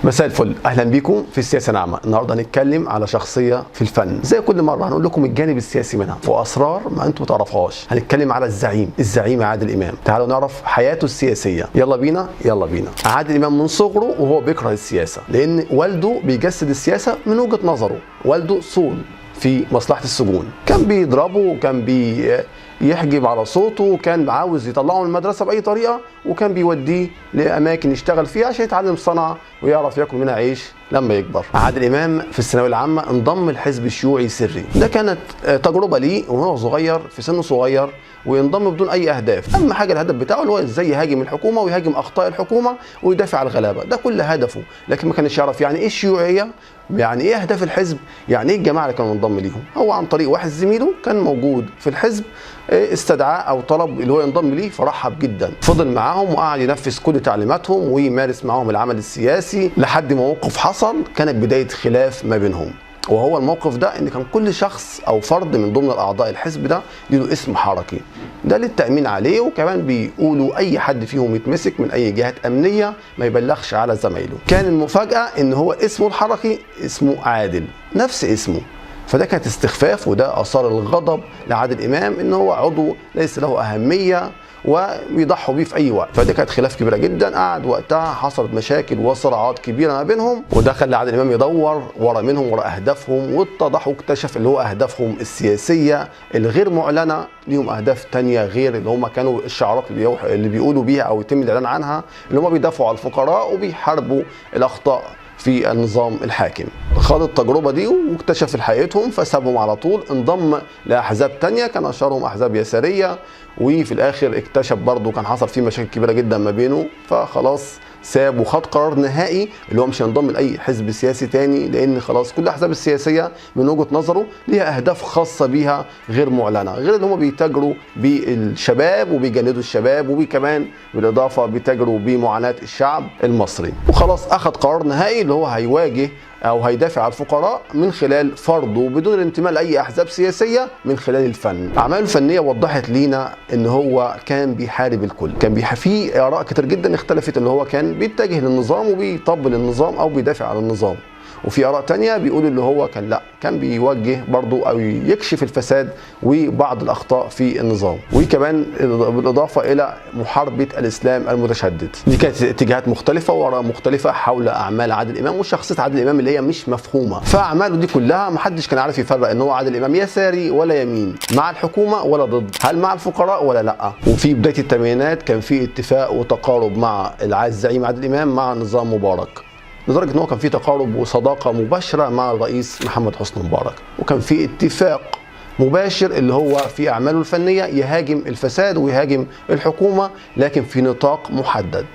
مساء الفل، اهلا بيكم في السياسه ناعمه. النهارده هنتكلم على شخصيه في الفن. زي كل مره هنقول لكم الجانب السياسي منها واسرار ما انتم ما تعرفوهاش. هنتكلم على الزعيم عادل امام. تعالوا نعرف حياته السياسيه. يلا بينا. عادل امام من صغره وهو بيكره السياسه، لان والده بيجسد السياسه من وجهه نظره. والده صول في مصلحه السجون، كان بيضربه وكان يحجب على صوته، وكان عاوز يطلعه من المدرسه باي طريقه، وكان بيوديه لاماكن يشتغل فيها عشان يتعلم صنعه ويعرف ياكل منها عيش لما يكبر. عادل امام في الثانويه العامه انضم الحزب الشيوعي سري. ده كانت تجربه ليه وهو صغير، في سن صغير، وينضم بدون اي اهداف. اهم حاجه الهدف بتاعه اللي هو ازاي يهاجم الحكومه ويهاجم اخطاء الحكومه ويدافع عن الغلابه. ده كل هدفه، لكن ما كانش يعرف يعني ايه الشيوعيه، يعني ايه اهداف الحزب، يعني ايه الجماعه اللي كانوا منضم ليهم. هو عن طريق واحد زميله كان موجود في الحزب استدعاه او طلب اللي هو ينضم ليه، فرحب جدا. فضل معاهم وقعد ينفذ كل تعليماتهم ويمارس معاهم العمل السياسي لحد ما موقف حصل كانت بدايه خلاف ما بينهم. وهو الموقف ده ان كان كل شخص او فرد من ضمن الاعضاء الحزب ده له اسم حركي، ده للتامين عليه. وكمان بيقولوا اي حد فيهم يتمسك من اي جهات امنيه ما يبلغش على زمايله. كان المفاجاه ان هو اسمه الحركي اسمه عادل، نفس اسمه. فده كانت استخفاف، وده اثار الغضب لعادل امام ان هو عضو ليس له اهميه وبيضحوا بيه في اي وقت. فدي كانت خلاف كبيره جدا. قعد وقتها حصلت مشاكل وصراعات كبيره ما بينهم، وده خلى عادل امام يدور ورا منهم ورا اهدافهم، واتضح واكتشف اللي هو اهدافهم السياسيه الغير معلنه. ليهم اهداف تانية غير اللي هم كانوا الشعارات اللي بيقولوا بيها او يتم الاعلان عنها، اللي هم بيدافعوا على الفقراء وبيحاربوا الاخطاء في النظام الحاكم. خاض التجربه دي واكتشف حقيقتهم فسابهم على طول، انضم لاحزاب تانية كان اشهرهم احزاب يساريه، وفي الاخر اكتشف برضه كان حصل فيه مشاكل كبيره جدا ما بينه، فخلاص ساب وخد قرار نهائي اللي هو مش هينضم لاي حزب سياسي تاني، لان خلاص كل الاحزاب السياسيه من وجهه نظره ليها اهداف خاصه بيها غير معلنه، غير اللي هم بيتاجروا بالشباب وبيجندوا الشباب، وكمان بالاضافه بيتاجروا بمعاناه الشعب المصري. وخلاص اخذ قرار نهائي اللي هو هيواجه او هيدافع عن الفقراء من خلال فرضه بدون الانتماء لاي احزاب سياسيه، من خلال الفن. اعماله الفنيه وضحت لينا ان هو كان بيحارب الكل. كان في اراء كتير جدا اختلفت اللي هو كان بيتجه للنظام وبيطبل النظام او بيدافع عن النظام، وفي اراء تانية بيقولوا اللي هو كان لا، كان بيوجه برضو او يكشف الفساد وبعض الاخطاء في النظام، وكمان بالاضافه الى محاربه الاسلام المتشدد. دي كانت اتجاهات مختلفه واراء مختلفه حول اعمال عادل امام وشخصيه عادل امام اللي هي مش مفهومه. فاعماله دي كلها محدش كان عارف يفرق ان هو عادل امام يساري ولا يمين، مع الحكومه ولا ضد، هل مع الفقراء ولا لا. وفي بدايه الثمانينات كان في اتفاق وتقارب مع الزعيم عادل امام مع نظام مبارك، لدرجه ان هو كان في تقارب وصداقه مباشره مع الرئيس محمد حسني مبارك، وكان في اتفاق مباشر اللي هو في اعماله الفنيه يهاجم الفساد ويهاجم الحكومه، لكن في نطاق محدد،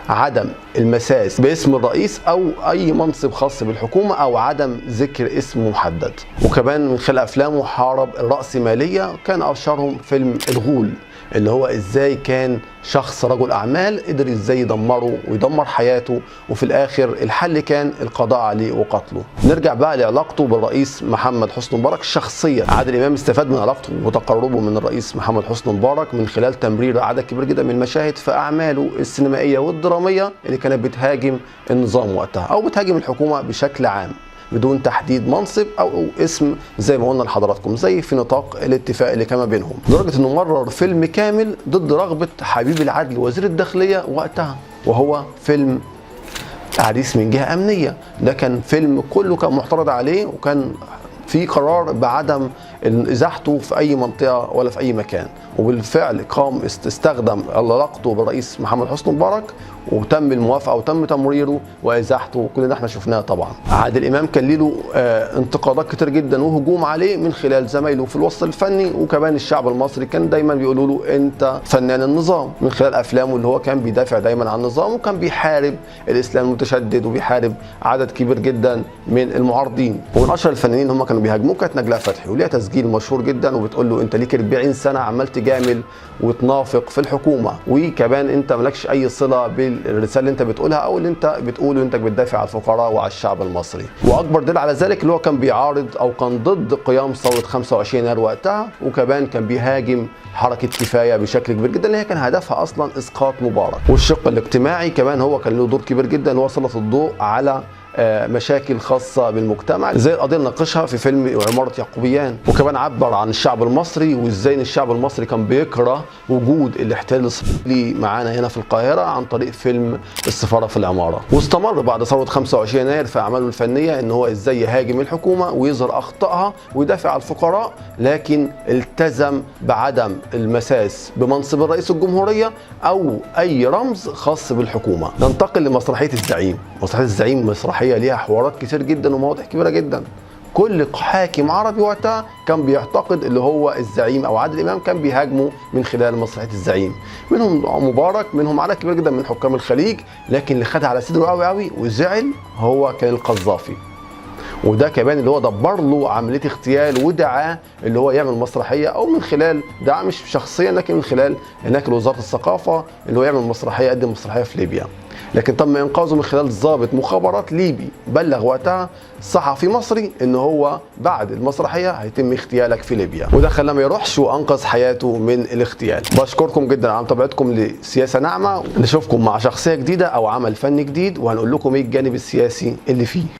عدم المساس باسم الرئيس او اي منصب خاص بالحكومه او عدم ذكر اسم محدد. وكمان من خلال افلامه حارب الرأسمالية، كان اشهرهم فيلم الغول اللي هو ازاي كان شخص رجل اعمال قدر ازاي يدمره ويدمر حياته، وفي الاخر الحل كان القضاء عليه وقتله. نرجع بقى لعلاقته بالرئيس محمد حسني مبارك الشخصيه. عادل امام استفاد من علاقته وتقربه من الرئيس محمد حسني مبارك من خلال تمرير عدد كبير جدا من المشاهد في اعماله السينمائيه والدراميه اللي كانت بتهاجم النظام وقتها او بتهاجم الحكومه بشكل عام بدون تحديد منصب او اسم زي ما قلنا لحضراتكم، زي في نطاق الاتفاق اللي كان ما بينهم، لدرجه انه مرر فيلم كامل ضد رغبه حبيب العدل وزير الداخليه وقتها، وهو فيلم عريس من جهه امنيه. ده كان فيلم كله كان معترض عليه، وكان في قرار بعدم ازاحته في اي منطقه ولا في اي مكان، وبالفعل قام استخدم علاقته بالرئيس محمد حسني مبارك وتم الموافقه وتم تمريره وازاحته، وكل ده احنا شفناه طبعا. عادل امام كان له انتقادات كتير جدا وهجوم عليه من خلال زمايله في الوسط الفني، وكمان الشعب المصري كان دايما بيقولوا له انت فنان النظام، من خلال افلامه اللي هو كان بيدافع دايما عن النظام، وكان بيحارب الاسلام المتشدد وبيحارب عدد كبير جدا من المعارضين. ومن اشهر الفنانين هم كانوا بيهاجموه كانت نجلاء فتحي، وليها تسجيل مشهور جدا وبتقول له انت ليك 40 سنه عمال تجامل وتنافق في الحكومه، وكمان انت مالكش اي صله الرساله اللي انت بتقولها او اللي انت بتقوله انت بتدافع على الفقراء وعلى الشعب المصري. واكبر دليل على ذلك اللي هو كان بيعارض او كان ضد قيام ثوره 25 يناير وقتها، وكمان كان بيهاجم حركه كفايه بشكل كبير جدا اللي هي كان هدفها اصلا اسقاط مبارك. والشق الاجتماعي كمان هو كان له دور كبير جدا، هو سلط الضوء على مشاكل خاصة بالمجتمع زي القضية اللي ناقشها في فيلم عمارة يعقوبيان. وكمان عبر عن الشعب المصري وازاي ان الشعب المصري كان بيكره وجود الاحتلال الاسرائيلي معانا هنا في القاهرة عن طريق فيلم السفارة في العمارة. واستمر بعد ثورة 25 يناير في اعماله الفنية ان هو ازاي يهاجم الحكومة ويظهر اخطائها ويدافع على الفقراء، لكن التزم بعدم المساس بمنصب الرئيس الجمهورية او اي رمز خاص بالحكومة. ننتقل لمسرحية الزعيم. مسرحية الزعيم مسرحية ليها حوارات كتير جدا ومواضيع كبيره جدا. كل حاكم عربي وقتها كان بيعتقد اللي هو الزعيم او عادل امام كان بيهاجمه من خلال مسرحيه الزعيم، منهم مبارك، منهم عدد كبير جدا من حكام الخليج، لكن اللي خدها على صدره قوي قوي وزعل هو كان القذافي. وده كمان اللي هو دبر له عمليه اغتيال ودعاه اللي هو يعمل مسرحيه، او من خلال دعاه مش شخصيا لكن من خلال هناك وزاره الثقافه اللي هو يعمل مسرحيه، يقدم مسرحيه في ليبيا. لكن تم انقاذه من خلال ضابط مخابرات ليبي بلغ وقتها صحفي مصري ان هو بعد المسرحيه هيتم اغتيالك في ليبيا، وده خلاه ما يروحش وانقذ حياته من الاغتيال. بشكركم جدا على متابعتكم لسياسه ناعمه، نشوفكم مع شخصيه جديده او عمل فني جديد وهنقول لكم ايه الجانب السياسي اللي فيه.